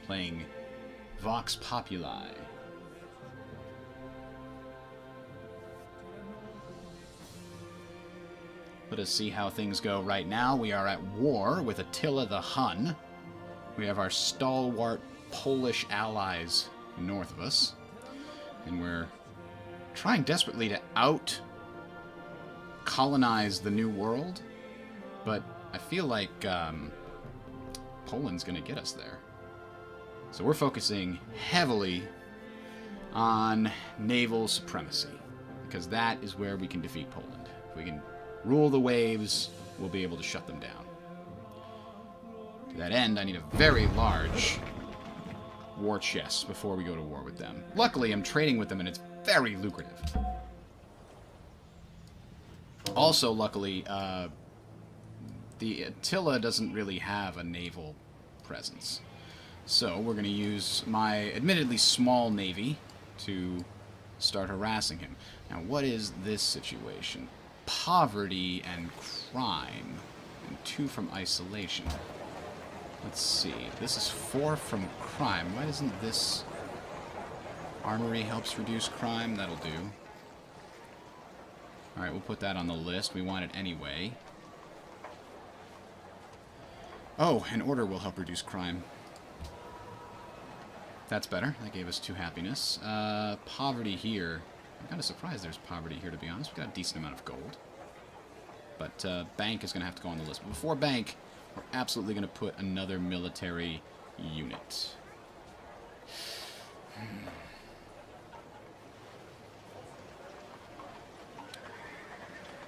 playing Vox Populi. Let us see how things go right now. We are at war with Attila the Hun. We have our stalwart Polish allies north of us. And we're trying desperately to out-colonize the New World. But I feel like Poland's going to get us there. So we're focusing heavily on naval supremacy. Because that is where we can defeat Poland. If we can rule the waves, we'll be able to shut them down. To that end, I need a very large war chest before we go to war with them. Luckily, I'm trading with them, and it's very lucrative. Also, luckily, the Attila doesn't really have a naval presence. So we're going to use my admittedly small navy to start harassing him. Now, what is this situation? Poverty and crime, and 2 from isolation. Let's see. This is 4 from crime. Why doesn't this... Armory helps reduce crime? That'll do. Alright, we'll put that on the list. We want it anyway. Oh, an order will help reduce crime. That's better. That gave us 2 happiness. Poverty here. I'm kind of surprised there's poverty here, to be honest. We've got a decent amount of gold. But bank is going to have to go on the list. But before bank, we're absolutely going to put another military unit.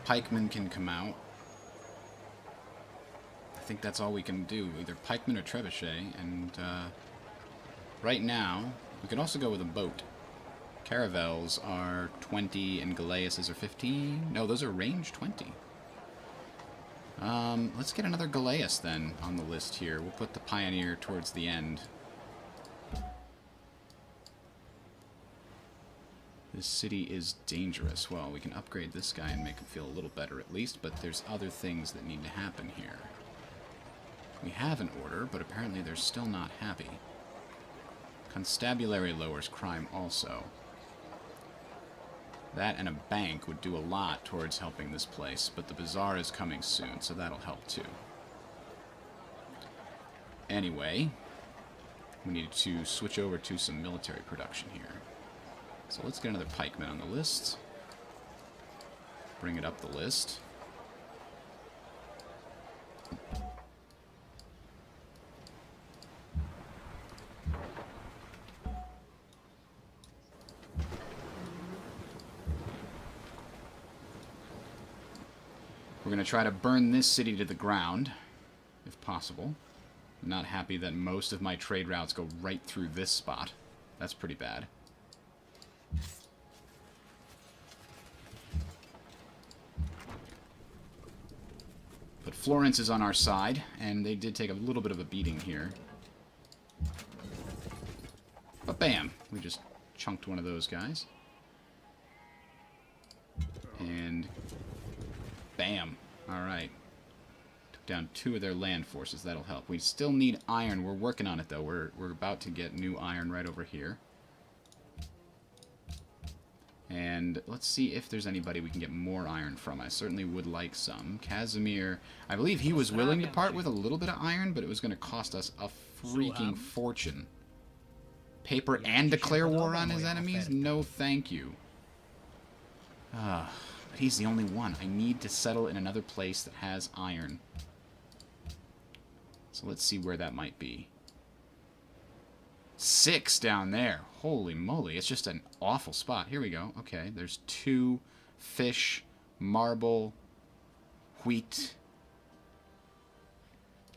Pikemen can come out. I think that's all we can do. Either pikemen or trebuchet. And right now, we could also go with a boat. Caravels are 20 and Galeases are 15. No, those are range 20. Let's get another Galeas then on the list here. We'll put the Pioneer towards the end. This city is dangerous. Well, we can upgrade this guy and make him feel a little better at least, but there's other things that need to happen here. We have an order, but apparently they're still not happy. Constabulary lowers crime also. That and a bank would do a lot towards helping this place, but the bazaar is coming soon, so that'll help too. Anyway, we need to switch over to some military production here. So let's get another pikeman on the list. Bring it up the list. We're going to try to burn this city to the ground, if possible. I'm not happy that most of my trade routes go right through this spot. That's pretty bad. But Florence is on our side, and they did take a little bit of a beating here. But bam! We just chunked one of those guys. And bam! Alright. Took down 2 of their land forces. That'll help. We still need iron. We're working on it, though. We're about to get new iron right over here. And let's see if there's anybody we can get more iron from. I certainly would like some. Casimir, I believe he was willing to part with a little bit of iron, but it was going to cost us a freaking fortune. Paper and declare war on his enemies? No thank you. But he's the only one. I need to settle in another place that has iron. So let's see where that might be. 6 down there. Holy moly. It's just an awful spot. Here we go. Okay, there's 2 fish, marble, wheat.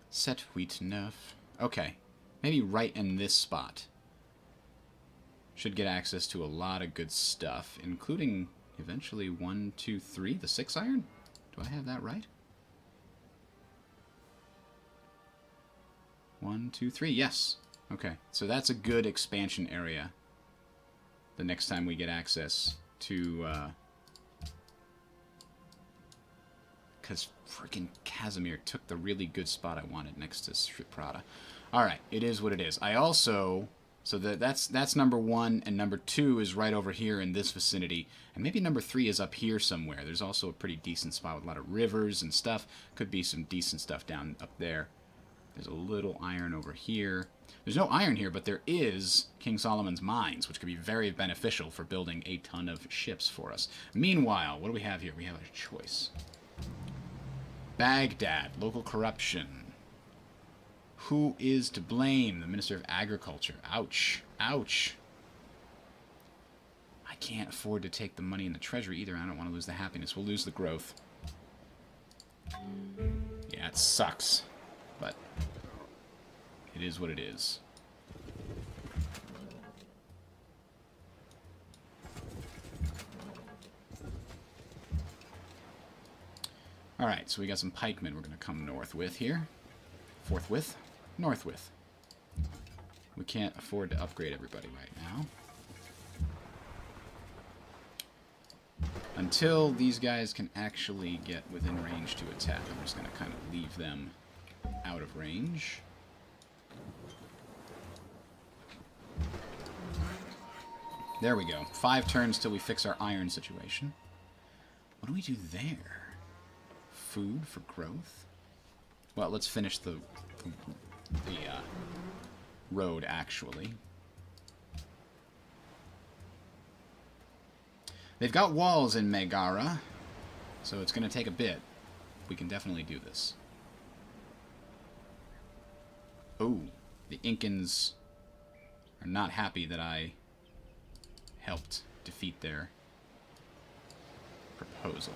Set wheat enough. Okay. Maybe right in this spot. Should get access to a lot of good stuff, including eventually 1, 2, 3, the 6 iron? Do I have that right? 1, 2, 3, yes. Okay, so that's a good expansion area the next time we get access to, because freaking Casimir took the really good spot I wanted next to Prada. Alright, it is what it is. I also... So that's number 1, and number 2 is right over here in this vicinity. And maybe number 3 is up here somewhere. There's also a pretty decent spot with a lot of rivers and stuff. Could be some decent stuff down up there. There's a little iron over here. There's no iron here, but there is King Solomon's mines, which could be very beneficial for building a ton of ships for us. Meanwhile, what do we have here? We have a choice. Baghdad, local corruption. Who is to blame? The Minister of Agriculture. Ouch. Ouch. I can't afford to take the money in the treasury either. I don't want to lose the happiness. We'll lose the growth. Yeah, it sucks. But it is what it is. Alright, so we got some pikemen we're going to come north with here. Forthwith. Northwith. We can't afford to upgrade everybody right now. Until these guys can actually get within range to attack, I'm just going to kind of leave them out of range. There we go. 5 turns till we fix our iron situation. What do we do there? Food for growth? Well, let's finish the road, actually. They've got walls in Megara, so it's going to take a bit. We can definitely do this. Oh, the Incans are not happy that I helped defeat their proposal.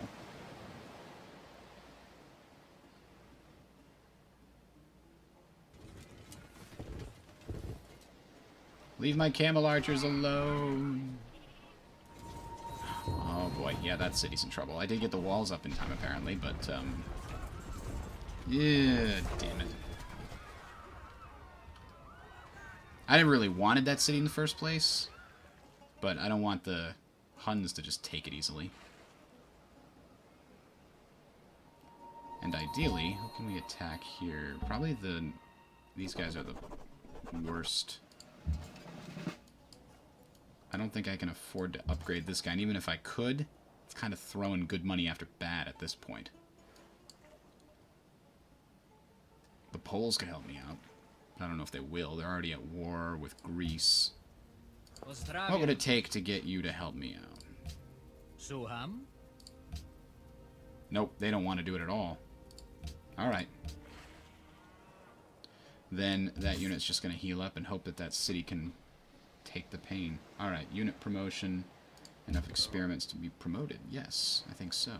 Leave my camel archers alone. Oh boy, yeah, that city's in trouble. I did get the walls up in time apparently, but yeah, damn it. I didn't really wanted that city in the first place, but I don't want the Huns to just take it easily. And ideally, who can we attack here? Probably these guys are the worst. I don't think I can afford to upgrade this guy, and even if I could, it's kind of throwing good money after bad at this point. The Poles could help me out. I don't know if they will. They're already at war with Greece. What would it take to get you to help me out? Suham? Nope, they don't want to do it at all. Alright. Then that unit's just going to heal up and hope that that city can take the pain. Alright, unit promotion. Enough experiments to be promoted. Yes, I think so.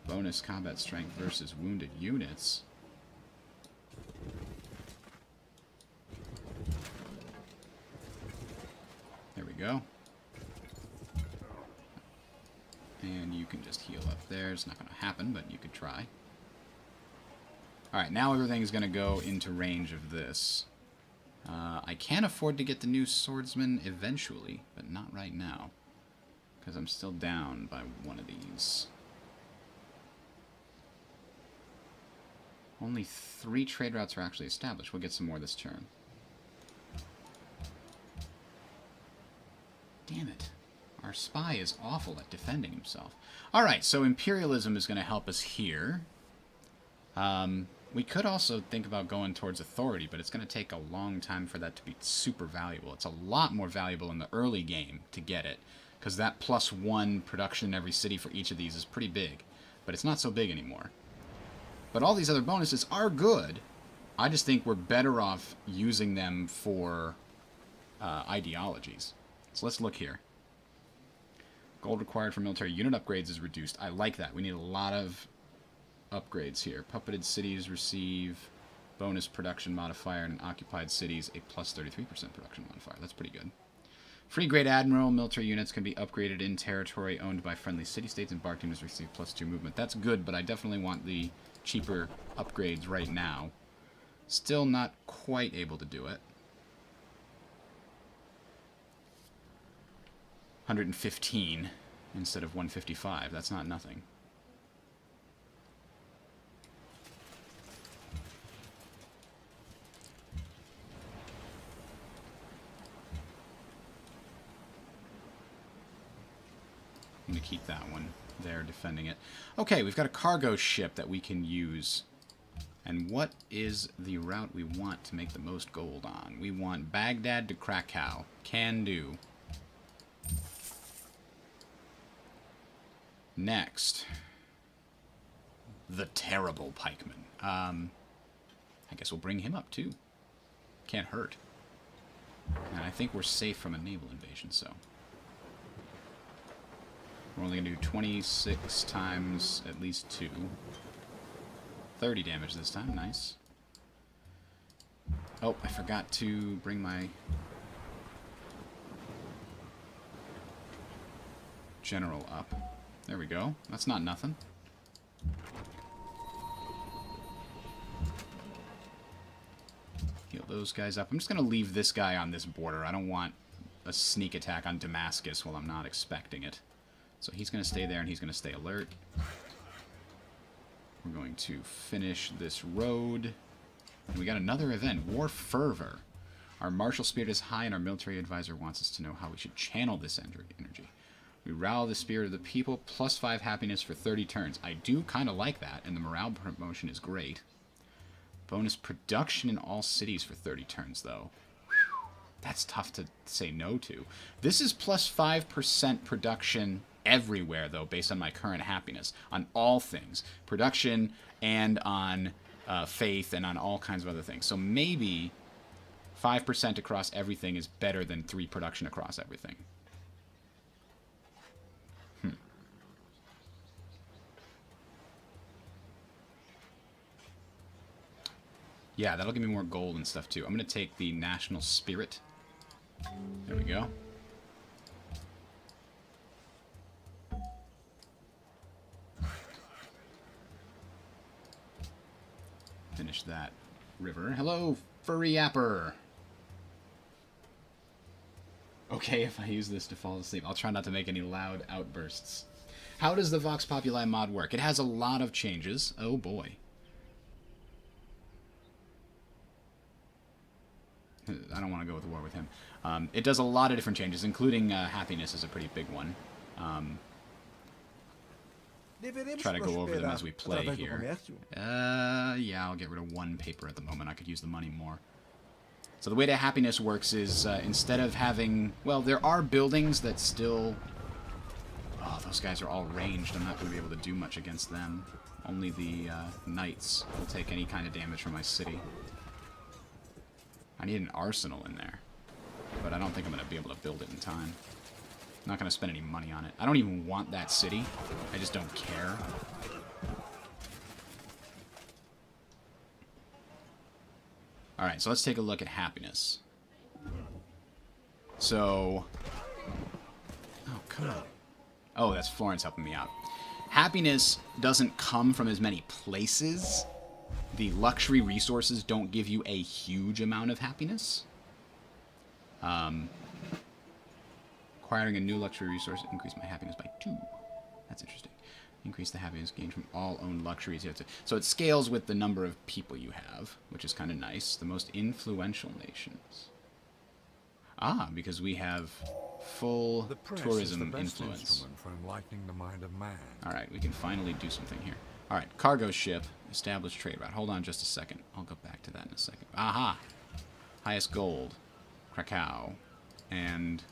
Bonus combat strength versus wounded units. There we go. And you can just heal up there. It's not going to happen, but you could try. Alright, now everything's going to go into range of this. I can afford to get the new swordsman eventually, but not right now. Because I'm still down by one of these. Only 3 trade routes are actually established. We'll get some more this turn. Damn it. Our spy is awful at defending himself. Alright, so imperialism is going to help us here. We could also think about going towards authority, but it's going to take a long time for that to be super valuable. It's a lot more valuable in the early game to get it, because that +1 production in every city for each of these is pretty big, but it's not so big anymore. But all these other bonuses are good. I just think we're better off using them for ideologies. So let's look here. Gold required for military unit upgrades is reduced. I like that. We need a lot of upgrades here. Puppeted cities receive bonus production modifier, and occupied cities a +33% production modifier. That's pretty good. Free Great Admiral military units can be upgraded in territory owned by friendly city-states, and bark units receive +2 movement. That's good, but I definitely want the cheaper upgrades right now. Still not quite able to do it. 115 instead of 155. That's not nothing. I'm going to keep that one there defending it. Okay, we've got a cargo ship that we can use. And what is the route we want to make the most gold on? We want Baghdad to Krakow. Can do. Next. The Terrible Pikeman. I guess we'll bring him up too. Can't hurt. And I think we're safe from a naval invasion, so. We're only going to do 26 times at least 2. 30 damage this time. Nice. Oh, I forgot to bring my general up. There we go. That's not nothing. Heal those guys up. I'm just going to leave this guy on this border. I don't want a sneak attack on Damascus while I'm not expecting it. So he's going to stay there and he's going to stay alert. We're going to finish this road. And we got another event, War Fervor. Our martial spirit is high and our military advisor wants us to know how we should channel this energy. We rally the spirit of the people, plus 5 happiness for 30 turns. I do kind of like that, and the morale promotion is great. Bonus production in all cities for 30 turns, though. Whew, that's tough to say no to. This is plus 5% production everywhere, though, based on my current happiness. On all things. Production and on faith and on all kinds of other things. So maybe 5% across everything is better than 3 production across everything. Yeah, that'll give me more gold and stuff, too. I'm going to take the National Spirit. There we go. Finish that river. Hello, furry yapper. Okay, if I use this to fall asleep, I'll try not to make any loud outbursts. How does the Vox Populi mod work? It has a lot of changes. Oh, boy. I don't want to go with war with him. It does a lot of different changes, including happiness is a pretty big one. Try to go over them as we play here. Yeah, I'll get rid of 1 paper at the moment. I could use the money more. So the way that happiness works is instead of having... Well, there are buildings that still... Oh, those guys are all ranged. I'm not going to be able to do much against them. Only the knights will take any kind of damage from my city. I need an arsenal in there, but I don't think I'm going to be able to build it in time. I'm not going to spend any money on it. I don't even want that city. I just don't care. Alright, so let's take a look at happiness. So... Oh, come on. Oh, that's Florence helping me out. Happiness doesn't come from as many places. The luxury resources don't give you a huge amount of happiness. Acquiring a new luxury resource increase my happiness by 2. That's interesting. Increase the happiness gained from all owned luxuries. You have to, so it scales with the number of people you have, which is kind of nice. The most influential nations. Ah, because we have full tourism influence. For enlightening the mind of man. Alright, we can finally do something here. Alright, cargo ship, established trade route. Hold on just a second. I'll go back to that in a second. Aha! Highest gold. Krakow. And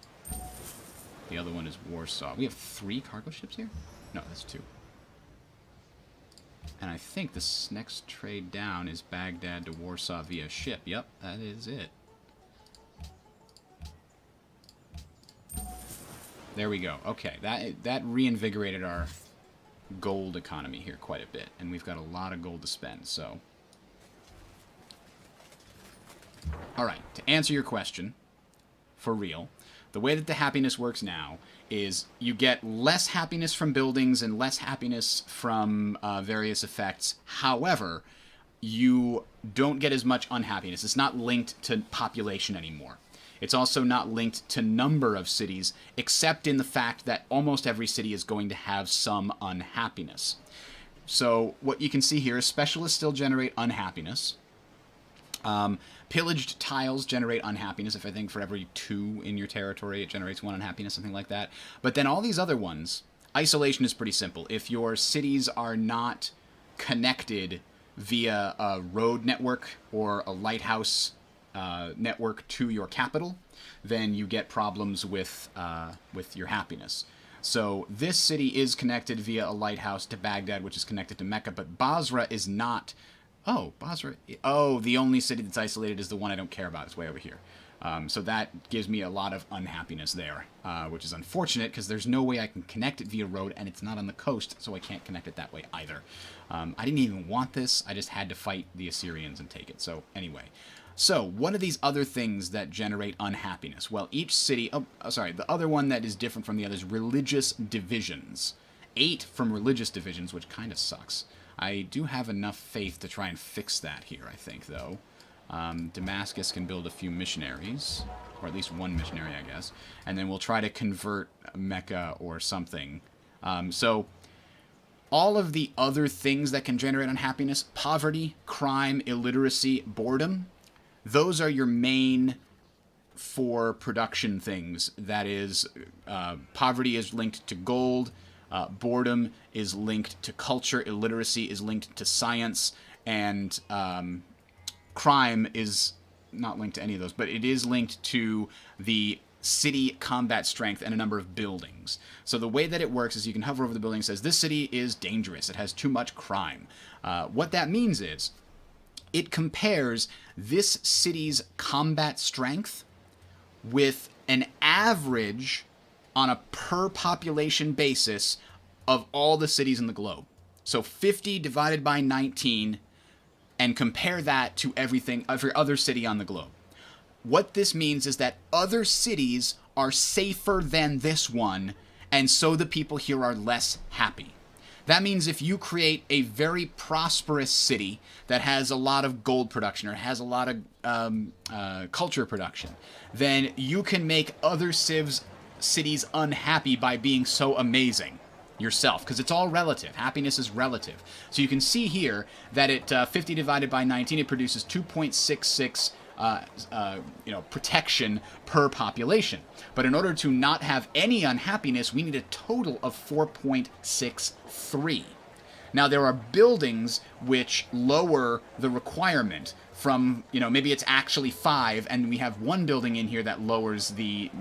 the other one is Warsaw. We have 3 cargo ships here? No, that's 2. And I think this next trade down is Baghdad to Warsaw via ship. Yep, that is it. There we go. Okay, that reinvigorated our gold economy here quite a bit. And we've got a lot of gold to spend, so... Alright, to answer your question, for real, the way that the happiness works now is you get less happiness from buildings and less happiness from various effects. However, you don't get as much unhappiness. It's not linked to population anymore. It's also not linked to number of cities, except in the fact that almost every city is going to have some unhappiness. So what you can see here is specialists still generate unhappiness. Pillaged tiles generate unhappiness. If I think for every 2 in your territory, it generates 1 unhappiness, something like that. But then all these other ones isolation is pretty simple. If your cities are not connected via a road network or a lighthouse network to your capital, then you get problems with your happiness. So this city is connected via a lighthouse to Baghdad, which is connected to Mecca, but Basra is not. Oh, Basra. Oh, the only city that's isolated is the one I don't care about. It's way over here. So that gives me a lot of unhappiness there, which is unfortunate because there's no way I can connect it via road, and it's not on the coast, so I can't connect it that way either. I didn't even want this. I just had to fight the Assyrians and take it. So anyway. So, what are these other things that generate unhappiness? Well, each city... Oh, sorry. The other one that is different from the others, religious divisions. 8 from religious divisions, which kind of sucks. I do have enough faith to try and fix that here, I think, though. Damascus can build a few missionaries. Or at least one missionary, I guess. And then we'll try to convert Mecca or something. So... all of the other things that can generate unhappiness, poverty, crime, illiteracy, boredom, those are your main 4 production things. That is, poverty is linked to gold, boredom is linked to culture, illiteracy is linked to science, and crime is not linked to any of those, but it is linked to the city combat strength and a number of buildings. So the way that it works is you can hover over the building and says, this city is dangerous, it has too much crime. What that means is, it compares this city's combat strength with an average on a per population basis of all the cities in the globe. So 50 divided by 19, and compare that to every other city on the globe. What this means is that other cities are safer than this one, and so the people here are less happy. That means if you create a very prosperous city that has a lot of gold production or has a lot of culture production, then you can make other cities unhappy by being so amazing yourself, because it's all relative. Happiness is relative. So you can see here that at 50 divided by 19, it produces 2.66 protection per population. But in order to not have any unhappiness, we need a total of 4.63. Now, there are buildings which lower the requirement from, maybe it's actually 5, and we have one building in here that lowers the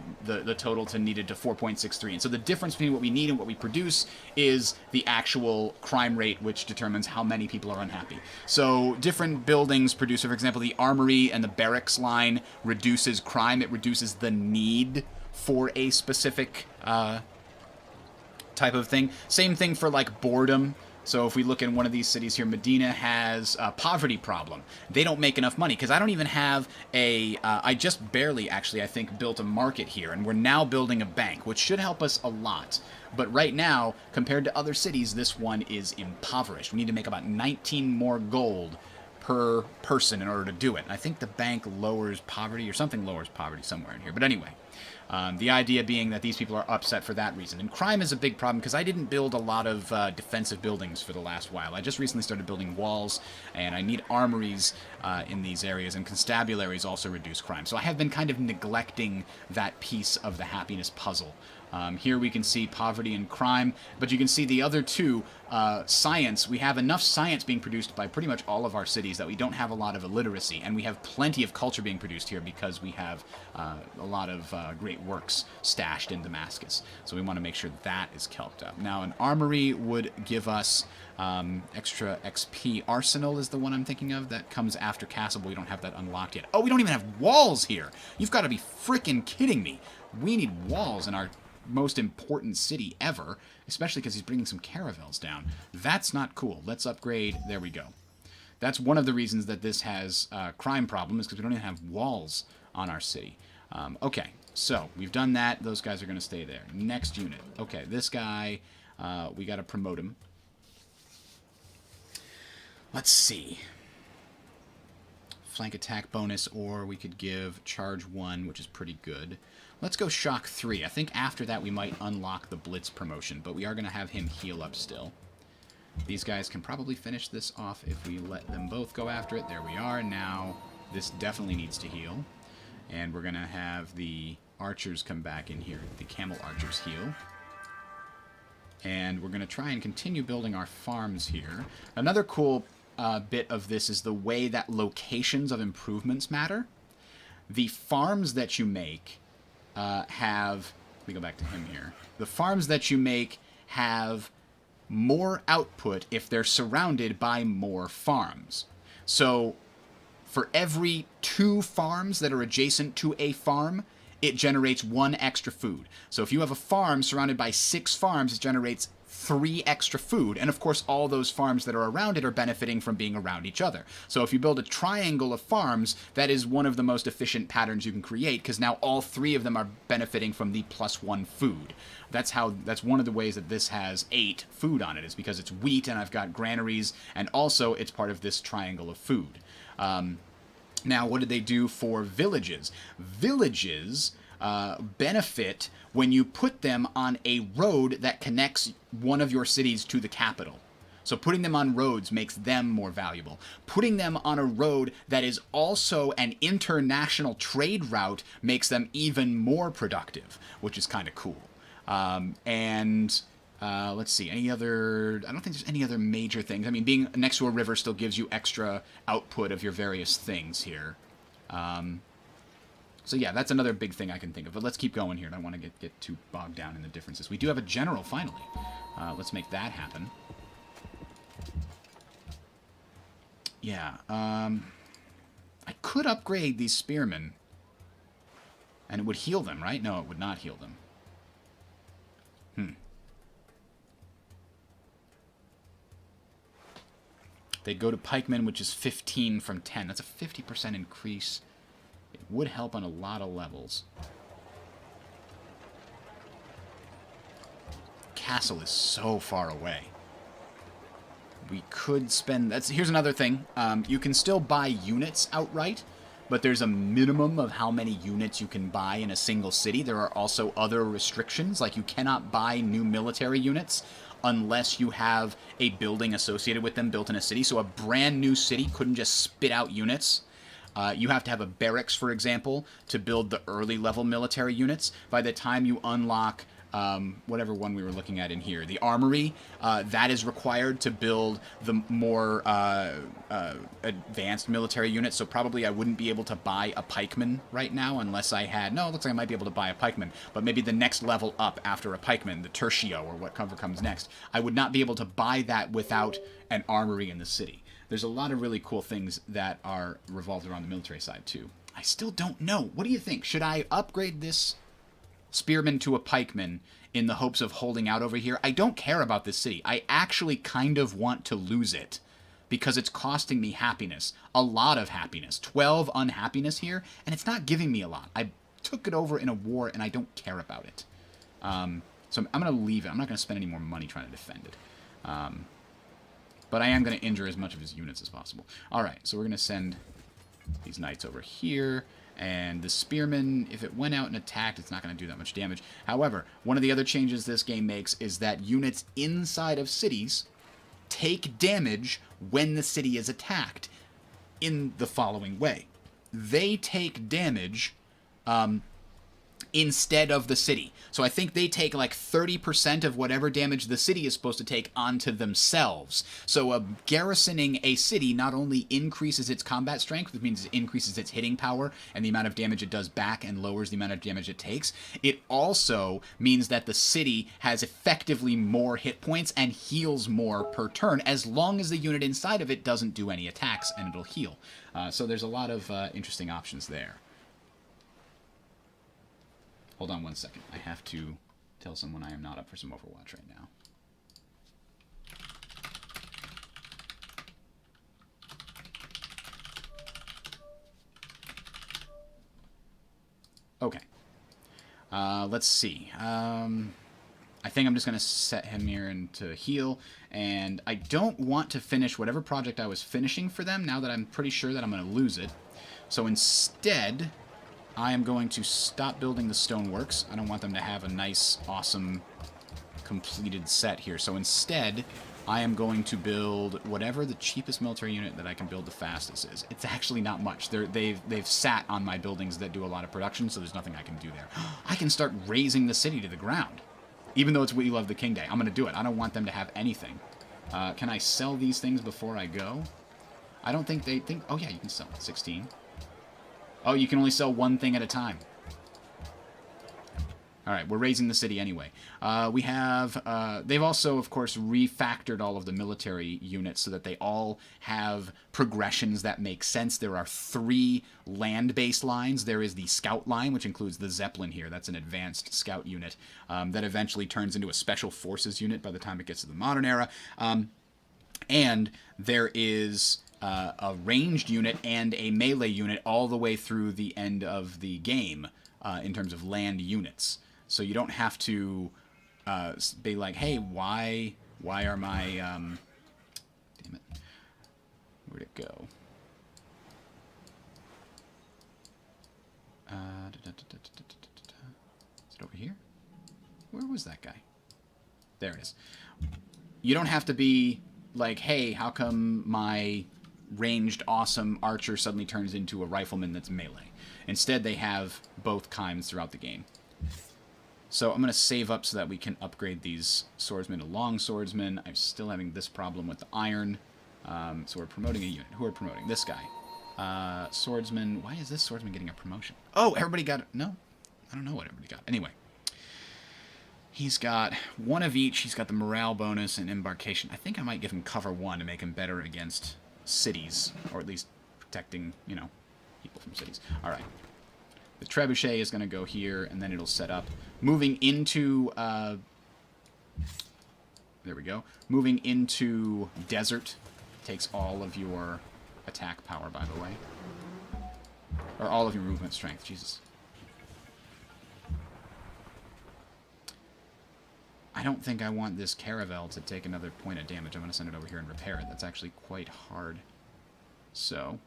total to needed to 4.63. And so the difference between what we need and what we produce is the actual crime rate, which determines how many people are unhappy. So different buildings produce, for example, the armory and the barracks line reduces crime. It reduces the need for a specific type of thing. Same thing for, like, boredom. So if we look in one of these cities here, Medina has a poverty problem. They don't make enough money because I don't even have I just barely, actually, I think, built a market here. And we're now building a bank, which should help us a lot. But right now, compared to other cities, this one is impoverished. We need to make about 19 more gold per person in order to do it. And I think the bank lowers poverty or something lowers poverty somewhere in here. But anyway. The idea being that these people are upset for that reason. And crime is a big problem because I didn't build a lot of defensive buildings for the last while. I just recently started building walls, and I need armories in these areas, and constabularies also reduce crime. So I have been kind of neglecting that piece of the happiness puzzle. Here we can see poverty and crime, but you can see the other two, science. We have enough science being produced by pretty much all of our cities that we don't have a lot of illiteracy, and we have plenty of culture being produced here because we have a lot of great works stashed in Damascus. So we want to make sure that is kept up. Now, an armory would give us extra XP. Arsenal is the one I'm thinking of. That comes after Castle, but we don't have that unlocked yet. Oh, we don't even have walls here! You've got to be freaking kidding me! We need walls in our most important city ever, especially because he's bringing some caravels down. That's not cool. Let's upgrade. There we go. That's one of the reasons that this has crime problem, is because we don't even have walls on our city. Okay, so we've done that. Those guys are going to stay there. Next unit. Okay, this guy, we got to promote him. Let's see. Flank attack bonus, or we could give charge 1, which is pretty good. Let's go shock 3. I think after that we might unlock the blitz promotion, but we are going to have him heal up still. These guys can probably finish this off if we let them both go after it. There we are. Now this definitely needs to heal. And we're going to have the archers come back in here. The camel archers heal. And we're going to try and continue building our farms here. Another cool bit of this is the way that locations of improvements matter. The farms that you make have... Let me go back to him here. The farms that you make have more output if they're surrounded by more farms. So for every 2 farms that are adjacent to a farm, it generates 1 extra food. So if you have a farm surrounded by 6 farms, it generates 3 extra food. And of course, all those farms that are around it are benefiting from being around each other. So if you build a triangle of farms, that is one of the most efficient patterns you can create, because now all 3 of them are benefiting from the +1 food. That's one of the ways that this has 8 food on it, is because it's wheat and I've got granaries, and also it's part of this triangle of food. Now, what did they do for villages? Villages benefit when you put them on a road that connects one of your cities to the capital. So putting them on roads makes them more valuable. Putting them on a road that is also an international trade route makes them even more productive, which is kind of cool. Let's see, any other... I don't think there's any other major things. I mean, being next to a river still gives you extra output of your various things here. So yeah, that's another big thing I can think of. But let's keep going here. I don't want to get too bogged down in the differences. We do have a general, finally. Let's make that happen. Yeah, I could upgrade these spearmen. And it would heal them, right? No, it would not heal them. They'd go to pikemen, which is 15 from 10. That's a 50% increase. It would help on a lot of levels. Castle is so far away. We could spend... Here's another thing. You can still buy units outright, but there's a minimum of how many units you can buy in a single city. There are also other restrictions, like you cannot buy new military units unless you have a building associated with them built in a city. So a brand new city couldn't just spit out units. You have to have a barracks, for example, to build the early level military units. By the time you unlock whatever one we were looking at in here, the armory, that is required to build the more advanced military units. So probably I wouldn't be able to buy a pikeman right now unless I had... No, it looks like I might be able to buy a pikeman, but maybe the next level up after a pikeman, the tertio, or whatever comes next, I would not be able to buy that without an armory in the city. There's a lot of really cool things that are revolved around the military side, too. I still don't know. What do you think? Should I upgrade this spearman to a pikeman in the hopes of holding out over here? I don't care about this city. I actually kind of want to lose it because it's costing me happiness. A lot of happiness. 12 unhappiness here, and it's not giving me a lot. I took it over in a war, and I don't care about it. So I'm going to leave it. I'm not going to spend any more money trying to defend it. But I am going to injure as much of his units as possible. Alright, so we're going to send these knights over here. And the spearmen, if it went out and attacked, it's not going to do that much damage. However, one of the other changes this game makes is that units inside of cities take damage when the city is attacked in the following way. They take damage instead of the city. So I think they take like 30% of whatever damage the city is supposed to take onto themselves. So garrisoning a city not only increases its combat strength, which means it increases its hitting power and the amount of damage it does back and lowers the amount of damage it takes. It also means that the city has effectively more hit points and heals more per turn, as long as the unit inside of it doesn't do any attacks and it'll heal. So there's a lot of interesting options there. Hold on one second. I have to tell someone I am not up for some Overwatch right now. Okay. Let's see. I think I'm just going to set him here into heal. And I don't want to finish whatever project I was finishing for them now that I'm pretty sure that I'm going to lose it. So instead, I am going to stop building the stoneworks. I don't want them to have a nice, awesome, completed set here. So instead, I am going to build whatever the cheapest military unit that I can build the fastest is. It's actually not much. They've sat on my buildings that do a lot of production, so there's nothing I can do there. I can start razing the city to the ground. Even though it's We Love the King Day. I'm going to do it. I don't want them to have anything. Can I sell these things before I go? I don't think they think... Oh, yeah, you can sell 16. Oh, you can only sell one thing at a time. All right, we're raising the city anyway. We have... they've also, of course, refactored all of the military units so that they all have progressions that make sense. There are 3 land-based lines. There is the scout line, which includes the Zeppelin here. That's an advanced scout unit that eventually turns into a special forces unit by the time it gets to the modern era. And there is a ranged unit and a melee unit all the way through the end of the game in terms of land units. So you don't have to be like, hey, why are my... damn it. Where'd it go? Is it over here? Where was that guy? There it is. You don't have to be like, hey, how come my ranged awesome archer suddenly turns into a rifleman that's melee? Instead, they have both kinds throughout the game. So I'm going to save up so that we can upgrade these swordsmen to long swordsmen. I'm still having this problem with the iron. So we're promoting a unit. Who are promoting? This guy. Swordsman. Why is this swordsman getting a promotion? Oh, everybody got it. No. I don't know what everybody got. Anyway. He's got 1 of each. He's got the morale bonus and embarkation. I think I might give him cover 1 to make him better against cities. Or at least protecting, you know, people from cities. Alright. The trebuchet is going to go here, and then it'll set up. Moving into... there we go. Moving into desert takes all of your attack power, by the way. Or all of your movement strength. Jesus. I don't think I want this caravel to take another point of damage. I'm going to send it over here and repair it. That's actually quite hard. So,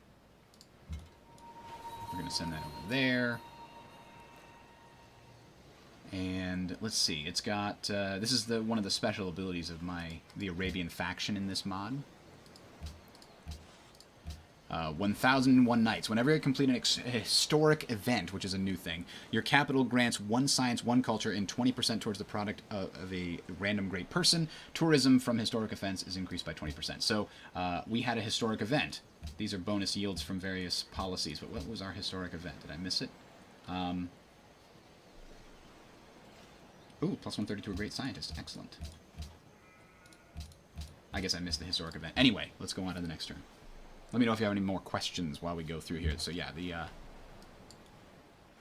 we're going to send that over there. And let's see. It's got... this is one of the special abilities of the Arabian faction in this mod. 1001 Nights. Whenever you complete a historic event, which is a new thing, your capital grants 1 science, 1 culture, and 20% towards the product of a random great person. Tourism from historic events is increased by 20%. So we had a historic event. These are bonus yields from various policies. But what was our historic event? Did I miss it? Ooh, plus 130 to a great scientist. Excellent. I guess I missed the historic event. Anyway, let's go on to the next turn. Let me know if you have any more questions while we go through here. So yeah,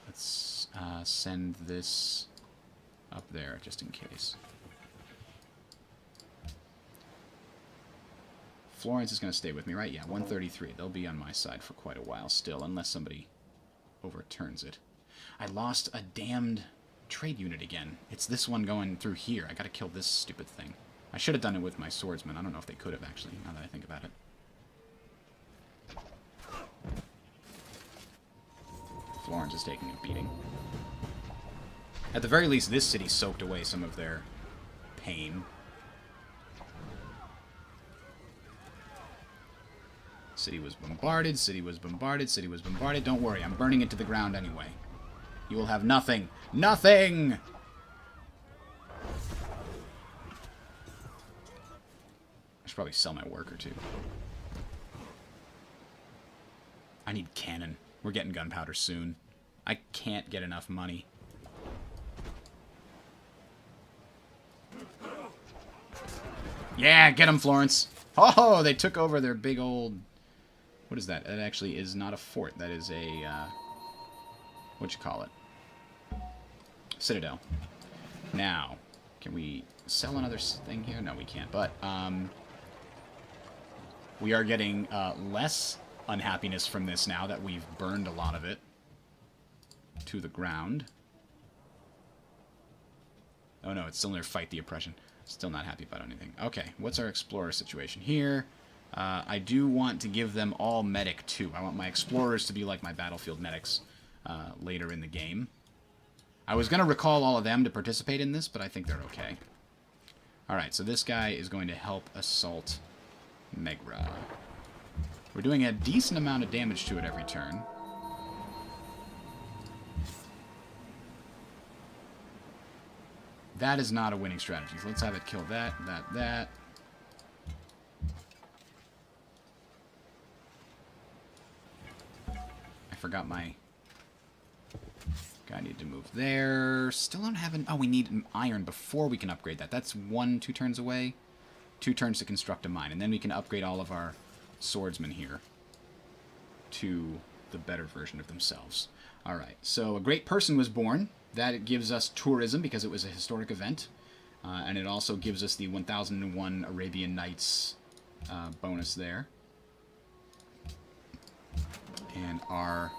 let's send this up there just in case. Florence is going to stay with me, right? Yeah, 133. They'll be on my side for quite a while still, unless somebody overturns it. I lost a damned trade unit again. It's this one going through here. I got to kill this stupid thing. I should have done it with my swordsman. I don't know if they could have, actually, now that I think about it. Florence is taking a beating. At the very least, this city soaked away some of their pain. City was bombarded, city was bombarded, city was bombarded. Don't worry, I'm burning it to the ground anyway. You will have nothing. Nothing! I should probably sell my worker, too. I need cannon. We're getting gunpowder soon. I can't get enough money. Yeah, get him, Florence. Oh, they took over their big old... What is that? That actually is not a fort. That is a... what'd you call it? Citadel. Now, can we sell another thing here? No, we can't. But, we are getting less unhappiness from this now that we've burned a lot of it to the ground. Oh no, it's still near fight the oppression. Still not happy about anything. Okay, what's our explorer situation here? I do want to give them all medic too. I want my explorers to be like my battlefield medics later in the game. I was going to recall all of them to participate in this, but I think they're okay. Alright, so this guy is going to help assault Megra. We're doing a decent amount of damage to it every turn. That is not a winning strategy. So let's have it kill that, that. I forgot my... I need to move there. Still don't have an... Oh, we need an iron before we can upgrade that. That's 2 turns away. 2 turns to construct a mine. And then we can upgrade all of our swordsmen here to the better version of themselves. Alright, so a great person was born. That it gives us tourism because it was a historic event. And it also gives us the 1001 Arabian Nights bonus there. And our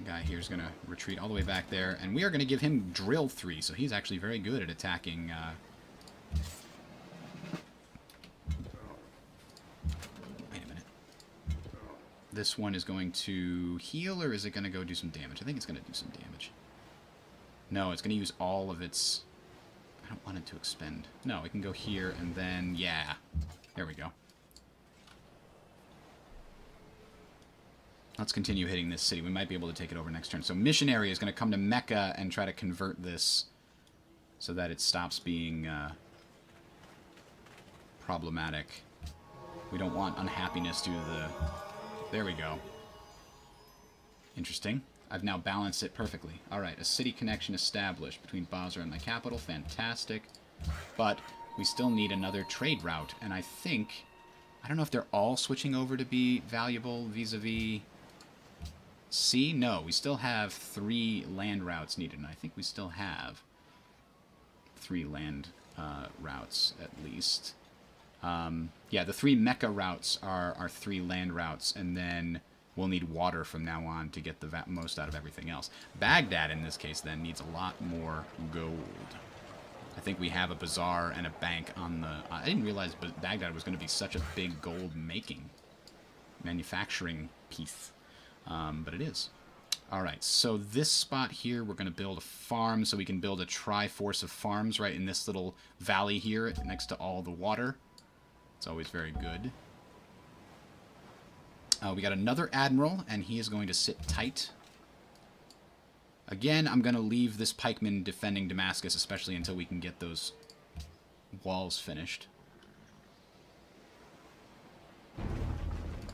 guy here is going to retreat all the way back there. And we are going to give him Drill 3, so he's actually very good at attacking... Wait a minute. This one is going to heal, or is it going to go do some damage? I think it's going to do some damage. No, it's going to use all of its... I don't want it to expend. No, it can go here, and then... Yeah. There we go. Let's continue hitting this city. We might be able to take it over next turn. So Missionary is going to come to Mecca and try to convert this so that it stops being problematic. We don't want unhappiness due to the... There we go. Interesting. I've now balanced it perfectly. Alright, a city connection established between Basra and my capital. Fantastic. But we still need another trade route. And I think... I don't know if they're all switching over to be valuable vis-a-vis... C? No, we still have 3 land routes needed, and I think we still have 3 land routes, at least. Yeah, the 3 Mecca routes are 3 land routes, and then we'll need water from now on to get the most out of everything else. Baghdad, in this case, then, needs a lot more gold. I think we have a bazaar and a bank on the... I didn't realize Baghdad was going to be such a big gold-making, manufacturing piece. But it is. Alright, so this spot here, we're going to build a farm so we can build a tri-force of farms right in this little valley here next to all the water. It's always very good. We got another admiral, and he is going to sit tight. Again, I'm going to leave this pikeman defending Damascus, especially until we can get those walls finished.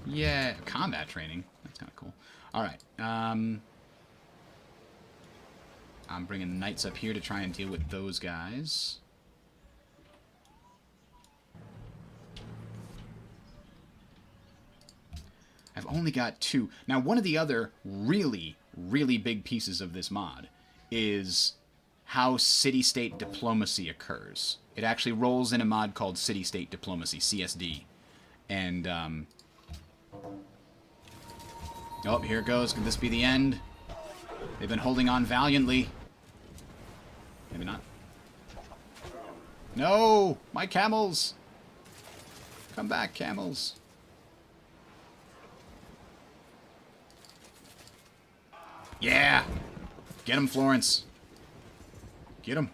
Yeah, combat training. That's kind of cool. Alright. I'm bringing the knights up here to try and deal with those guys. I've only got 2. Now, one of the other really, really big pieces of this mod is how city-state diplomacy occurs. It actually rolls in a mod called City-State Diplomacy, CSD. And, oh, here it goes. Could this be the end? They've been holding on valiantly. Maybe not. No! My camels! Come back, camels. Yeah! Get him, Florence. Get him.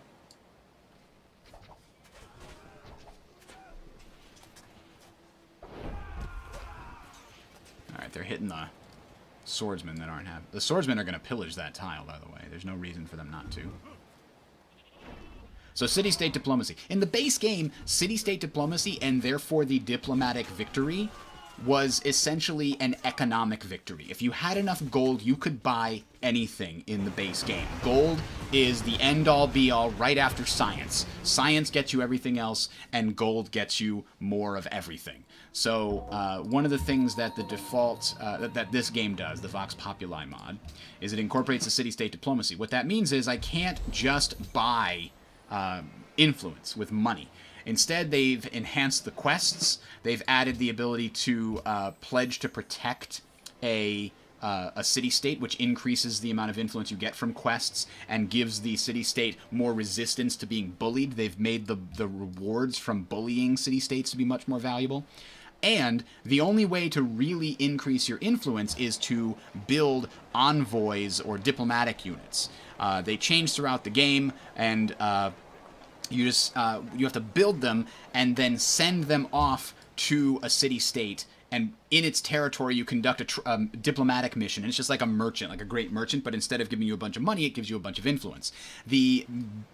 Alright, they're hitting the swordsmen that aren't having... The swordsmen are going to pillage that tile, by the way. There's no reason for them not to. So, city-state diplomacy. In the base game, city-state diplomacy, and therefore the diplomatic victory, was essentially an economic victory. If you had enough gold, you could buy anything in the base game. Gold is the end-all, be-all right after science. Science gets you everything else, and gold gets you more of everything. So, one of the things that the default, that this game does, the Vox Populi mod, is it incorporates the city-state diplomacy. What that means is I can't just buy influence with money. Instead, they've enhanced the quests. They've added the ability to pledge to protect a city-state, which increases the amount of influence you get from quests and gives the city-state more resistance to being bullied. They've made the rewards from bullying city-states to be much more valuable. And the only way to really increase your influence is to build envoys or diplomatic units. They change throughout the game, and you have to build them and then send them off to a city-state and in its territory you conduct a diplomatic mission, and it's just like a merchant, like a great merchant, but instead of giving you a bunch of money, it gives you a bunch of influence. The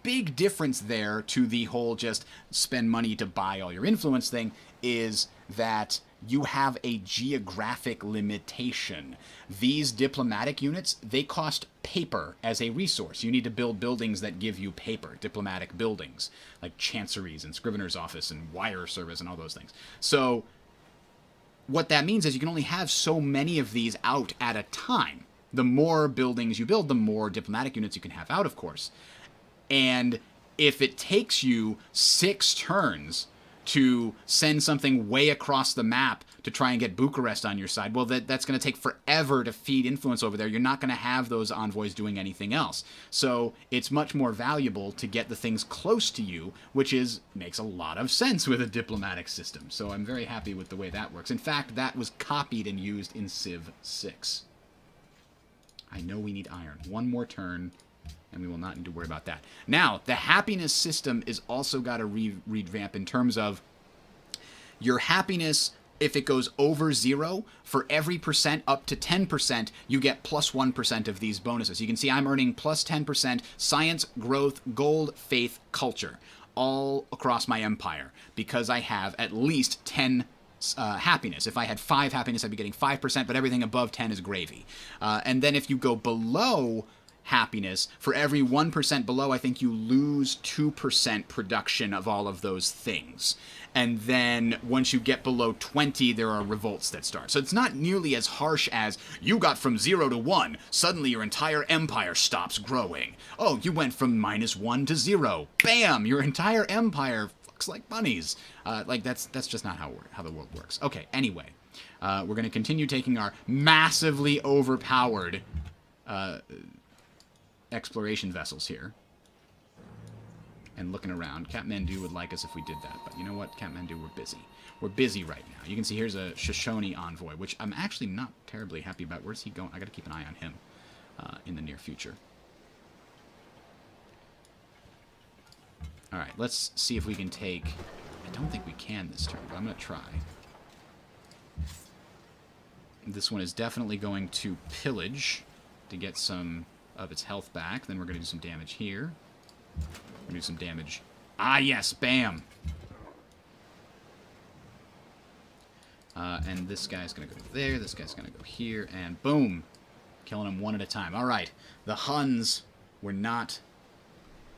big difference there to the whole just spend money to buy all your influence thing is that you have a geographic limitation. These diplomatic units, they cost paper as a resource. You need to build buildings that give you paper, diplomatic buildings, like chanceries and scrivener's office and wire service and all those things. So what that means is you can only have so many of these out at a time. The more buildings you build, the more diplomatic units you can have out, of course. And if it takes you 6 turns to send something way across the map to try and get Bucharest on your side, well, that's going to take forever to feed influence over there. You're not going to have those envoys doing anything else. So it's much more valuable to get the things close to you, which makes a lot of sense with a diplomatic system. So I'm very happy with the way that works. In fact, that was copied and used in Civ 6. I know we need iron. One more turn, and we will not need to worry about that. Now, the happiness system is also got to revamp in terms of your happiness. If it goes over 0, for every percent up to 10%, you get plus 1% of these bonuses. You can see I'm earning plus 10% science, growth, gold, faith, culture, all across my empire, because I have at least 10 happiness. If I had 5 happiness, I'd be getting 5%, but everything above 10 is gravy. And then if you go below happiness, for every 1% below, I think you lose 2% production of all of those things. And then once you get below 20, there are revolts that start. So it's not nearly as harsh as you got from 0 to 1. Suddenly your entire empire stops growing. Oh, you went from -1 to 0. Bam! Your entire empire fucks like bunnies. That's just not how the world works. Okay, anyway. We're going to continue taking our massively overpowered exploration vessels here and looking around. Kathmandu would like us if we did that, but you know what, Kathmandu, we're busy. We're busy right now. You can see here's a Shoshone envoy, which I'm actually not terribly happy about. Where's he going? I got to keep an eye on him in the near future. All right, let's see if we can take... I don't think we can this turn, but I'm going to try. This one is definitely going to pillage to get some of its health back. Then we're going to do some damage here. We're going to do some damage. Ah, yes, bam! And this guy's going to go there, this guy's going to go here, and boom! Killing them one at a time. All right, the Huns were a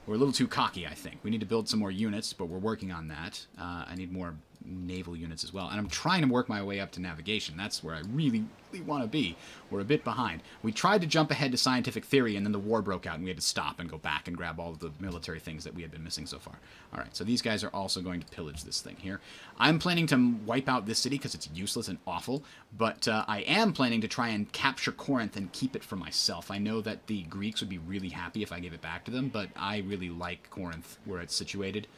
little too cocky, I think. We need to build some more units, but we're working on that. I need more naval units as well. And I'm trying to work my way up to navigation. That's where I really, really want to be. We're a bit behind. We tried to jump ahead to scientific theory, and then the war broke out, and we had to stop and go back and grab all of the military things that we had been missing so far. All right, so these guys are also going to pillage this thing here. I'm planning to wipe out this city because it's useless and awful, but I am planning to try and capture Corinth and keep it for myself. I know that the Greeks would be really happy if I gave it back to them, but I really like Corinth where it's situated.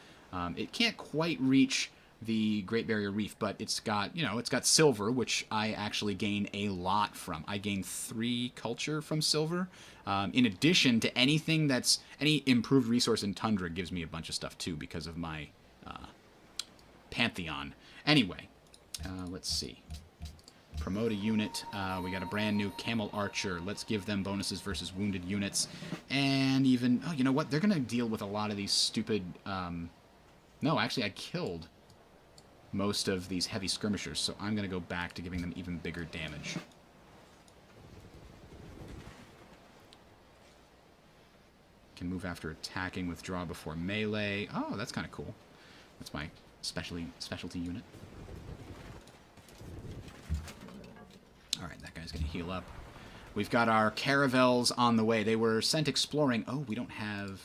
It can't quite reach the Great Barrier Reef, but it's got, it's got silver, which I actually gain a lot from. I gain 3 culture from silver. In addition to anything that's, any improved resource in Tundra gives me a bunch of stuff too because of my Pantheon. Anyway, let's see. Promote a unit. We got a brand new Camel Archer. Let's give them bonuses versus wounded units. And even, oh, you know what? They're going to deal with a lot of these stupid, no, actually I killed most of these heavy skirmishers, so I'm going to go back to giving them even bigger damage. Can move after attacking, withdraw before melee. Oh, that's kind of cool. That's my specialty unit. Alright, that guy's going to heal up. We've got our caravels on the way. They were sent exploring. Oh, we don't have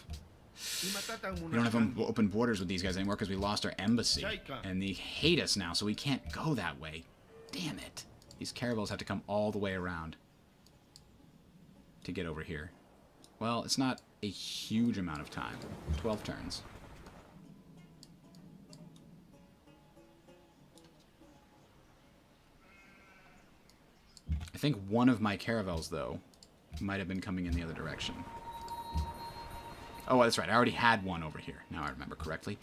open borders with these guys anymore because we lost our embassy. And they hate us now, so we can't go that way. Damn it. These caravels have to come all the way around to get over here. Well, it's not a huge amount of time. 12 turns. I think one of my caravels, though, might have been coming in the other direction. Oh, that's right. I already had one over here. Now I remember correctly.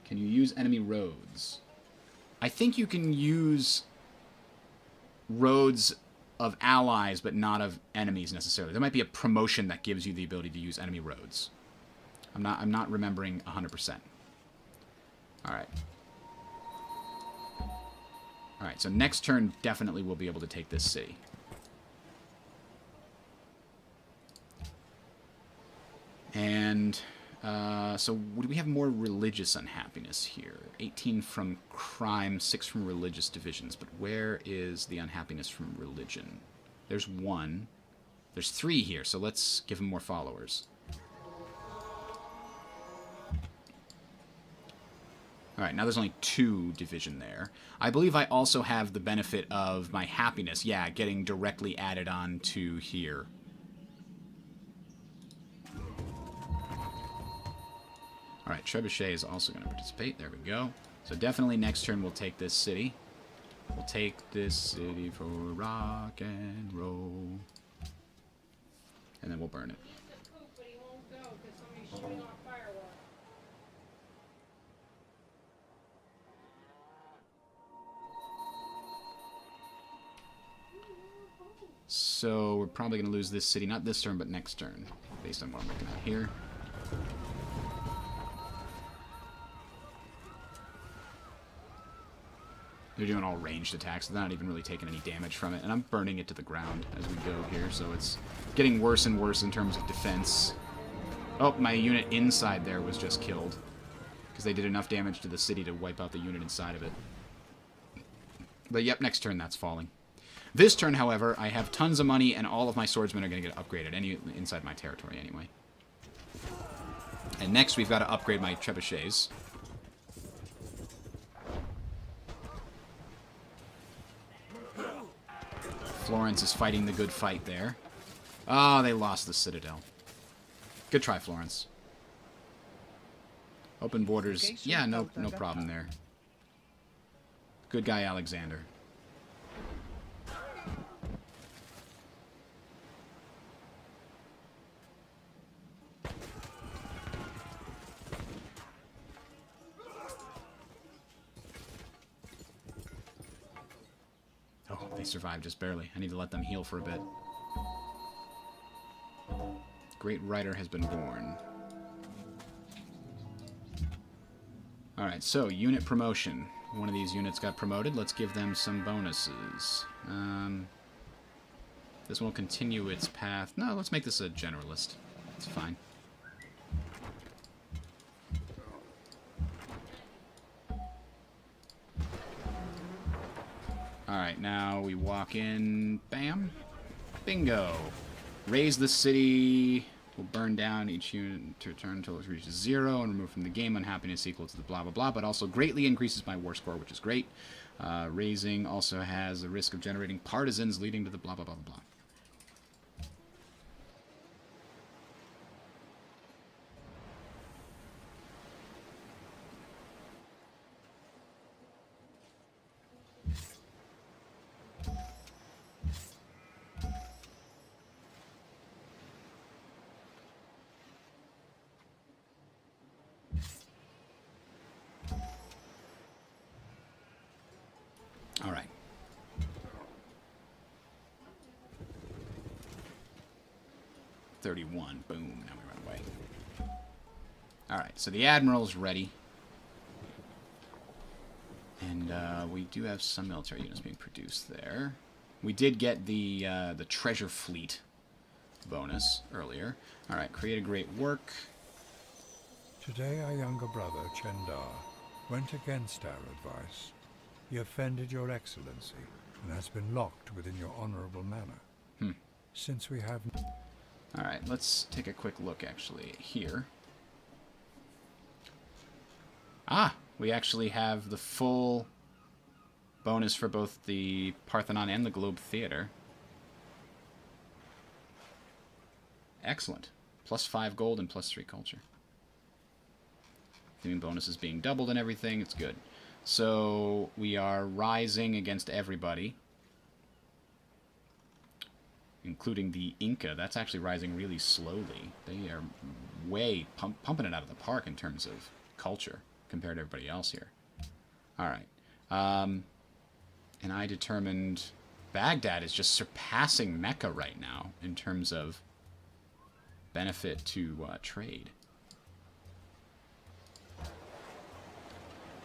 Can you use enemy roads? I think you can use roads of allies, but not of enemies necessarily. There might be a promotion that gives you the ability to use enemy roads. I'm not remembering 100%. Alright. Alright, so next turn definitely we'll be able to take this city. And so do we have more religious unhappiness here? 18 from crime, 6 from religious divisions. But where is the unhappiness from religion? There's 1. There's 3 here, so let's give him more followers. Alright, now there's only 2 division there. I believe I also have the benefit of my happiness, yeah, getting directly added on to here. Alright, Trebuchet is also going to participate. There we go. So definitely next turn we'll take this city. We'll take this city for rock and roll. And then we'll burn it. So we're probably going to lose this city, not this turn, but next turn, based on what I'm looking at here. They're doing all ranged attacks. They're not even really taking any damage from it. And I'm burning it to the ground as we go here, so it's getting worse and worse in terms of defense. Oh, my unit inside there was just killed. Because they did enough damage to the city to wipe out the unit inside of it. But yep, next turn that's falling. This turn, however, I have tons of money and all of my swordsmen are going to get upgraded inside my territory anyway. And next we've got to upgrade my trebuchets. Florence is fighting the good fight there. Oh, they lost the Citadel. Good try, Florence. Open borders. Yeah, no problem there. Good guy, Alexander. Oh, they survived just barely. I need to let them heal for a bit. Great Rider has been born. Alright, so unit promotion. One of these units got promoted. Let's give them some bonuses. This one will continue its path. No, let's make this a generalist. It's fine. Alright, now we walk in. Bam. Bingo. Raise the city. Will burn down each unit to return until it reaches 0 and remove from the game unhappiness equal to the blah blah blah, but also greatly increases my war score, which is great. Raising also has a risk of generating partisans leading to the blah blah blah blah blah. Alright. $31. Boom. Now we run away. Alright, so the Admiral's ready. And we do have some military units being produced there. We did get the treasure fleet bonus earlier. Alright, create a great work. Today our younger brother, Chendar, went against our advice. He offended your excellency and has been locked within your honorable manor. Since we have... Alright, let's take a quick look actually here. Ah! We actually have the full bonus for both the Parthenon and the Globe Theater. Excellent. +5 gold and +3 culture. Theming bonuses being doubled and everything, it's good. So we are rising against everybody, including the Inca. That's actually rising really slowly. They are way pumping it out of the park in terms of culture compared to everybody else here. Alright. And I determined Baghdad is just surpassing Mecca right now in terms of benefit to trade.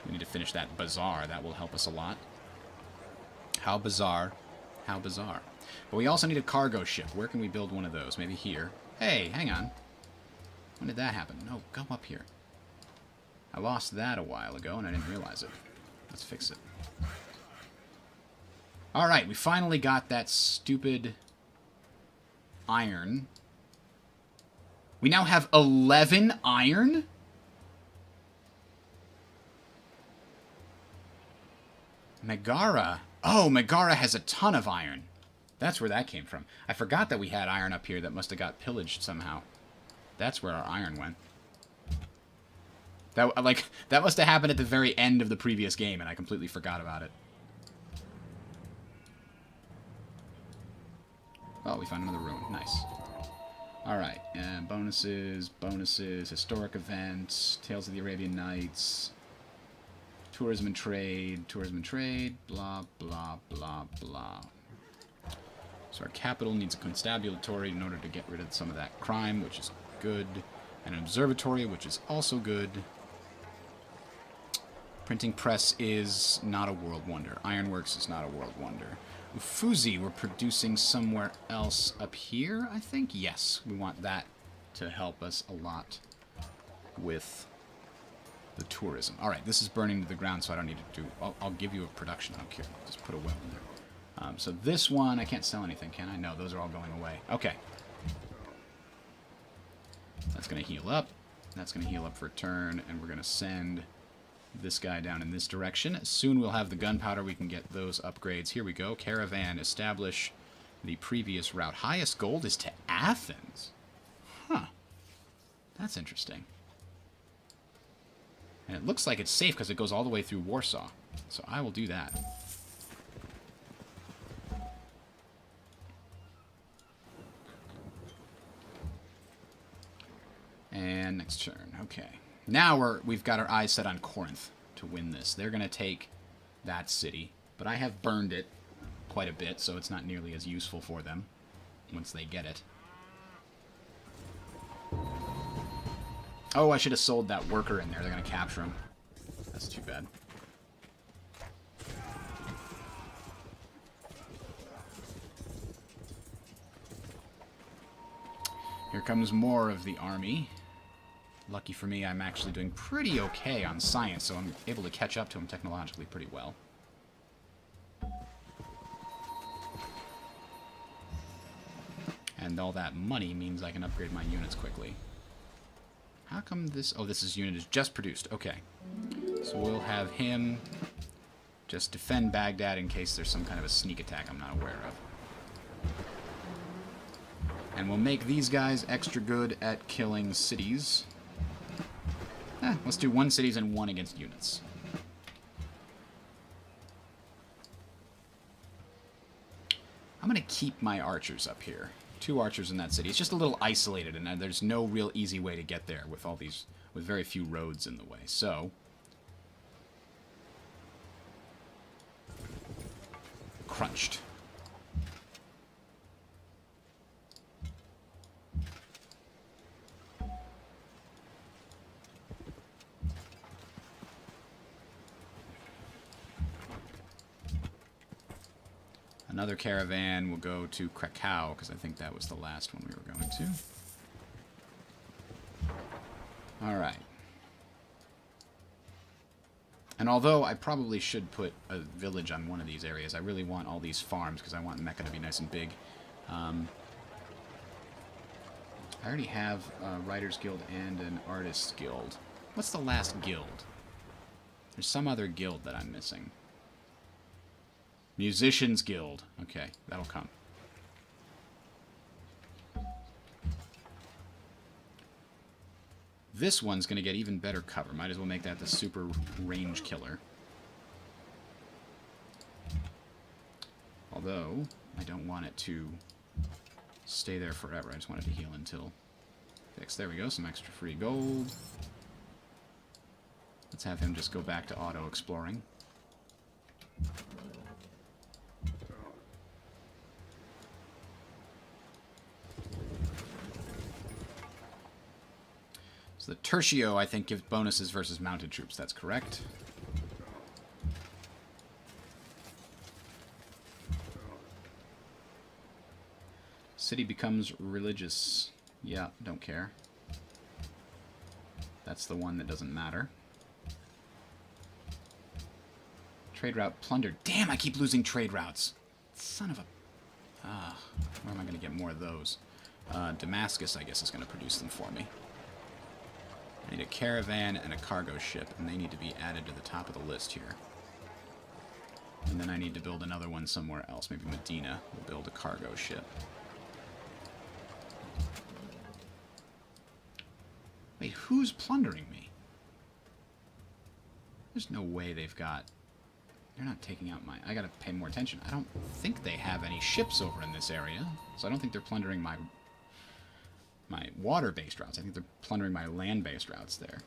We need to finish that bazaar. That will help us a lot. How bizarre. How bizarre. But we also need a cargo ship. Where can we build one of those? Maybe here. Hey, hang on. When did that happen? No, go up here. I lost that a while ago and I didn't realize it. Let's fix it. Alright, we finally got that stupid iron. We now have 11 iron? Megara. Oh, Megara has a ton of iron. That's where that came from. I forgot that we had iron up here that must have got pillaged somehow. That's where our iron went. That must have happened at the very end of the previous game, and I completely forgot about it. Oh, we found another ruin. Nice. Alright, bonuses, historic events, Tales of the Arabian Nights, tourism and trade, blah, blah, blah, blah. So our capital needs a constabulary in order to get rid of some of that crime, which is good, and an observatory, which is also good. Printing press is not a world wonder. Ironworks is not a world wonder. Ufuzi, we're producing somewhere else up here, I think? Yes, we want that to help us a lot with the tourism. Alright, this is burning to the ground, so I don't need to do... I'll give you a production, I don't care. Just put a well in there. So this one, I can't sell anything, can I? No, those are all going away. Okay. That's going to heal up. That's going to heal up for a turn, and we're going to send this guy down in this direction. Soon we'll have the gunpowder. We can get those upgrades. Here we go. Caravan, establish the previous route. Highest gold is to Athens. Huh. That's interesting. And it looks like it's safe because it goes all the way through Warsaw. So I will do that. And next turn. Okay. Now we've got our eyes set on Corinth to win this. They're going to take that city. But I have burned it quite a bit, so it's not nearly as useful for them once they get it. Oh, I should have sold that worker in there. They're going to capture him. That's too bad. Here comes more of the army. Lucky for me, I'm actually doing pretty okay on science, so I'm able to catch up to them technologically pretty well. And all that money means I can upgrade my units quickly. How come this... Oh, this unit is just produced. Okay. So we'll have him just defend Baghdad in case there's some kind of a sneak attack I'm not aware of. And we'll make these guys extra good at killing cities. Let's do 1 cities and 1 against units. I'm going to keep my archers up here. 2 archers in that city. It's just a little isolated, and there's no real easy way to get there with all these, with very few roads in the way. So, crunched. Another caravan will go to Krakow, because I think that was the last one we were going to. Alright. And although I probably should put a village on one of these areas, I really want all these farms, because I want Mecca to be nice and big. I already have a Writers Guild and an Artists Guild. What's the last guild? There's some other guild that I'm missing. Musicians Guild. Okay, that'll come. This one's going to get even better cover. Might as well make that the super range killer. Although, I don't want it to stay there forever. I just want it to heal until fixed. There we go, some extra free gold. Let's have him just go back to auto-exploring. So the Tertio, I think, gives bonuses versus mounted troops. That's correct. City becomes religious. Yeah, don't care. That's the one that doesn't matter. Trade route plundered. Damn, I keep losing trade routes. Son of a... where am I going to get more of those? Damascus, I guess, is going to produce them for me. I need a caravan and a cargo ship, and they need to be added to the top of the list here. And then I need to build another one somewhere else. Maybe Medina will build a cargo ship. Wait, who's plundering me? There's no way they've got... They're not taking out my... I gotta pay more attention. I don't think they have any ships over in this area, so I don't think they're plundering my water-based routes. I think they're plundering my land-based routes there.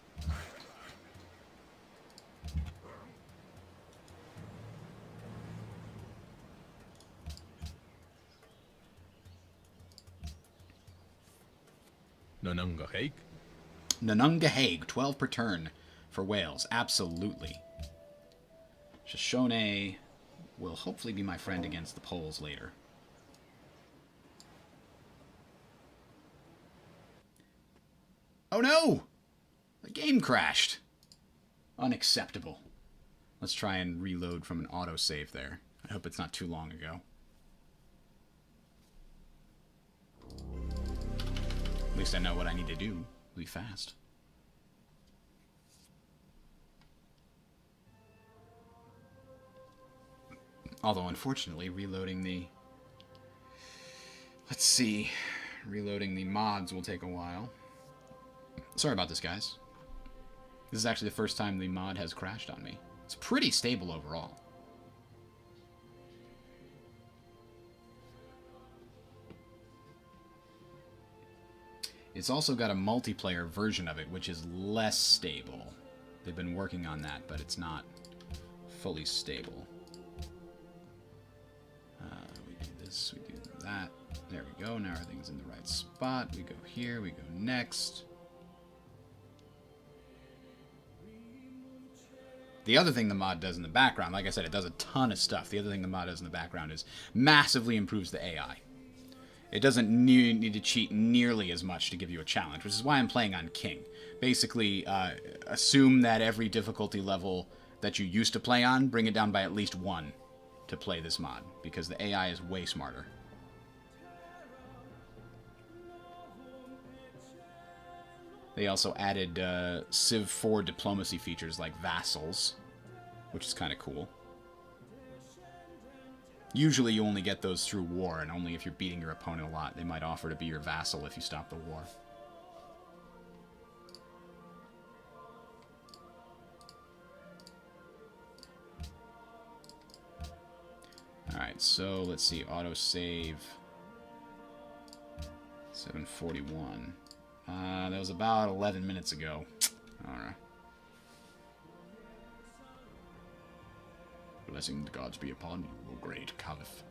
Nanungahake? Nanungahake, 12 per turn for Wales. Absolutely. Shoshone will hopefully be my friend against the Poles later. Oh no! The game crashed. Unacceptable. Let's try and reload from an autosave there. I hope it's not too long ago. At least I know what I need to do. It'll be fast. Although, unfortunately, reloading the... Let's see. Reloading the mods will take a while. Sorry about this, guys. This is actually the first time the mod has crashed on me. It's pretty stable overall. It's also got a multiplayer version of it, which is less stable. They've been working on that, but it's not fully stable. We do this, we do that. There we go. Now everything's in the right spot. We go here, we go next. The other thing the mod does in the background, like I said, it does a ton of stuff. The other thing the mod does in the background is massively improves the AI. It doesn't need to cheat nearly as much to give you a challenge, which is why I'm playing on King. Basically, assume that every difficulty level that you used to play on, bring it down by at least 1 to play this mod, because the AI is way smarter. They also added Civ IV diplomacy features like vassals, which is kind of cool. Usually you only get those through war, and only if you're beating your opponent a lot. They might offer to be your vassal if you stop the war. Alright, so let's see. Autosave. 741. That was about 11 minutes ago. Alright. Blessing the gods be upon you, O great Caliph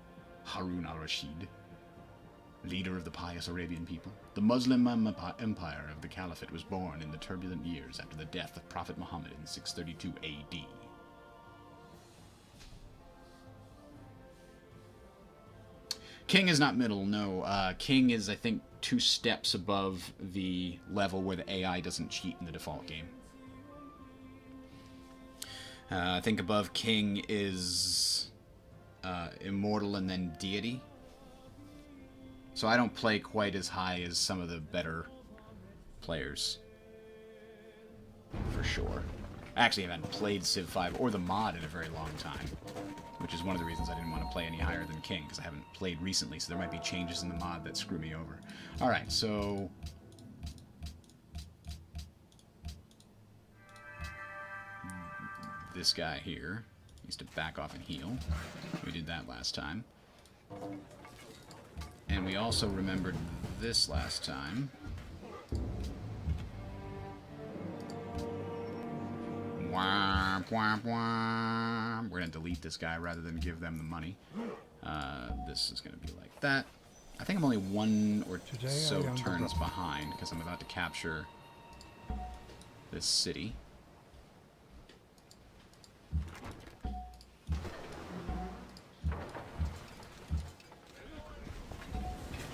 Harun al-Rashid, leader of the pious Arabian people. The Muslim empire of the Caliphate was born in the turbulent years after the death of Prophet Muhammad in 632 AD. King is not middle, no. King is, I think, 2 steps above the level where the AI doesn't cheat in the default game. I think above King is Immortal and then Deity. So I don't play quite as high as some of the better players. For sure. I actually haven't played Civ V or the mod in a very long time, which is one of the reasons I didn't want to play any higher than King, because I haven't played recently, so there might be changes in the mod that screw me over. Alright, so... this guy here needs to back off and heal. We did that last time. And we also remembered this last time. Wah, We're going to delete this guy rather than give them the money. This is going to be like that. I think I'm only one or so turns behind because I'm about to capture this city.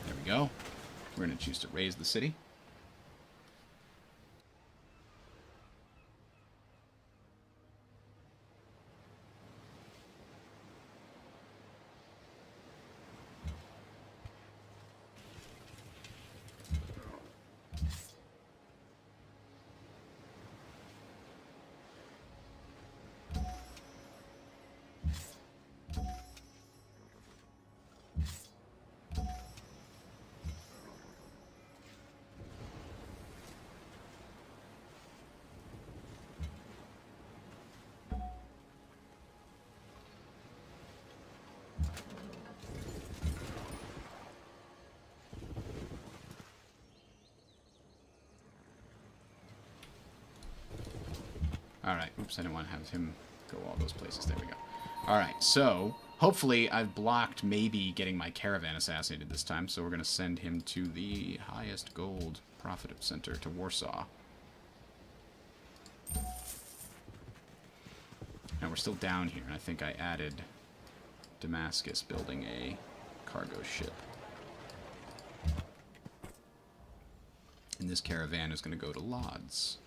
There we go. We're going to choose to raise the city. Alright, oops, I didn't want to have him go all those places. There we go. Alright, so hopefully I've blocked maybe getting my caravan assassinated this time, so we're going to send him to the highest gold profit center, to Warsaw. Now we're still down here, and I think I added Damascus building a cargo ship. And this caravan is going to go to Lodz.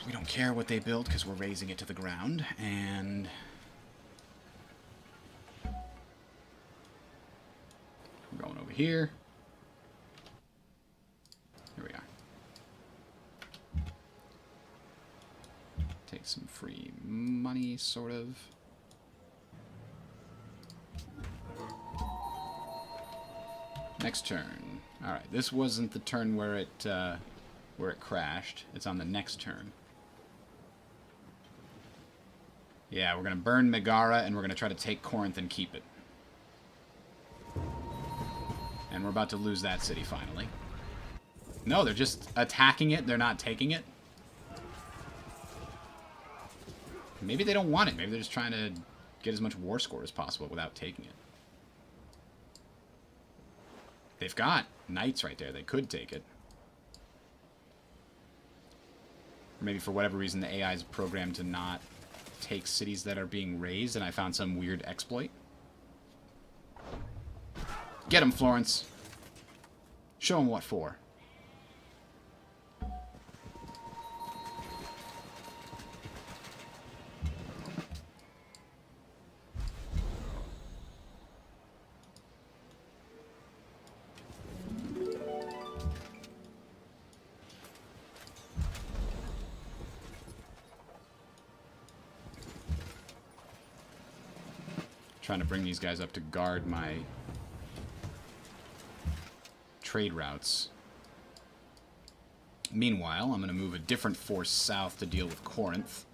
We don't care what they build because we're razing it to the ground, and we're going over here. Here we are. Take some free money, sort of. Next turn. Alright, this wasn't the turn where it crashed. It's on the next turn. Yeah, we're going to burn Megara, and we're going to try to take Corinth and keep it. And we're about to lose that city, finally. No, they're just attacking it. They're not taking it. Maybe they don't want it. Maybe they're just trying to get as much war score as possible without taking it. They've got knights right there. They could take it. Or maybe for whatever reason the AI is programmed to not take cities that are being razed, and I found some weird exploit. Get him, Florence. Show him what for. Trying to bring these guys up to guard my trade routes. Meanwhile, I'm going to move a different force south to deal with Corinth.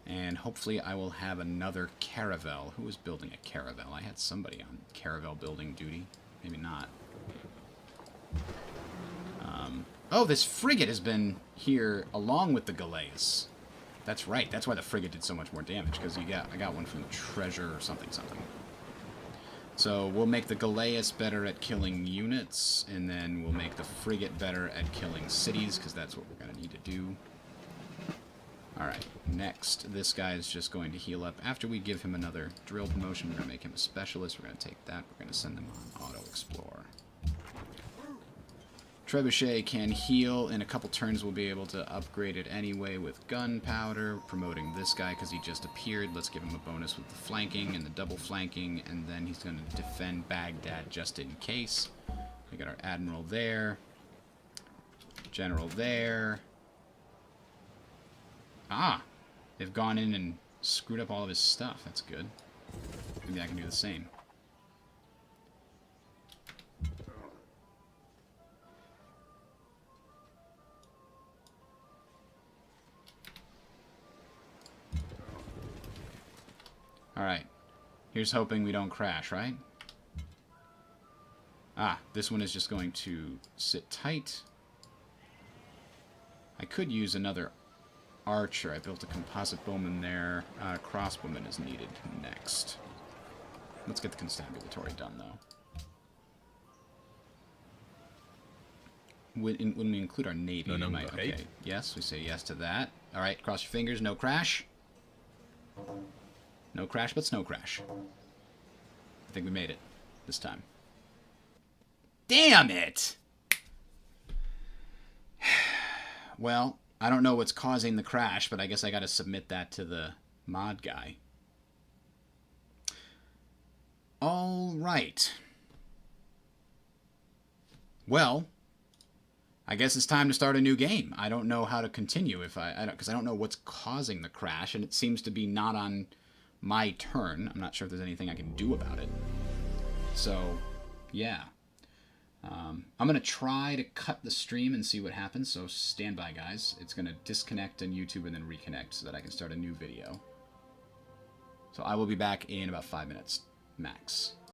And hopefully I will have another caravel. Who was building a caravel? I had somebody on caravel building duty. Maybe not. Oh, this frigate has been here along with the Galeas. That's right. That's why the frigate did so much more damage, because I got one from the treasure or something. So we'll make the Galeas better at killing units, and then we'll make the frigate better at killing cities, because that's what we're going to need to do. Alright, next, this guy is just going to heal up. After we give him another drill promotion, we're going to make him a specialist. We're going to take that. We're going to send him on Auto Explorer. Trebuchet can heal. In a couple turns, we'll be able to upgrade it anyway with gunpowder. Promoting this guy because he just appeared. Let's give him a bonus with the flanking and the double flanking, and then he's going to defend Baghdad just in case. We got our admiral there. General there. Ah! They've gone in and screwed up all of his stuff. That's good. Maybe I can do the same. Alright. Here's hoping we don't crash, right? Ah, this one is just going to sit tight. I could use another archer. I built a composite bowman there. Crossbowman is needed next. Let's get the constabulatory done, though. When we include our navy, we might... Okay, yes, we say yes to that. All right, cross your fingers. No crash. No crash, but snow crash. I think we made it this time. Damn it! Well, I don't know what's causing the crash, but I guess I got to submit that to the mod guy. All right. Well, I guess it's time to start a new game. I don't know how to continue if because I don't know what's causing the crash, and it seems to be not on my turn. I'm not sure if there's anything I can do about it. So, yeah. I'm going to try to cut the stream and see what happens, so stand by, guys. It's going to disconnect on YouTube and then reconnect so that I can start a new video. So I will be back in about 5 minutes, max.